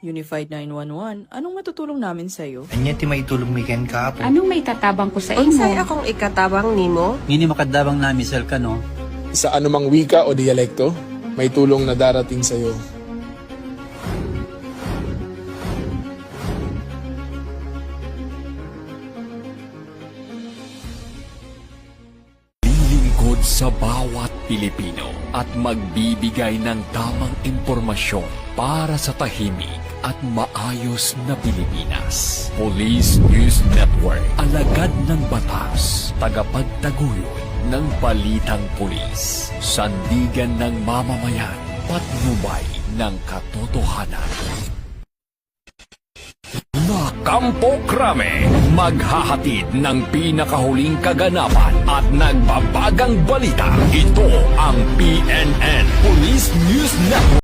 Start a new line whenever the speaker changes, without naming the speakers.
Unified 911, anong matutulong namin sa'yo?
Anya ti maitulong mi ken kapo.
Anong may tatabang ko sa
Unsay
imo?
akong ikatabang nimo?
Ngini makadabang na misal ka no.
Sa anumang wika o dialekto, may tulong na darating sa iyo.
Lilingkod sa bawat Pilipino at magbibigay ng tamang impormasyon para sa tahimik at maayos na Pilipinas. Police News Network, alagad ng batas, tagapagtaguyod ng balitang pulis, sandigan ng mamamayan, patnubay ng katotohanan. Kampo Krame, maghahatid ng pinakahuling kaganapan at nagbabagang balita. Ito ang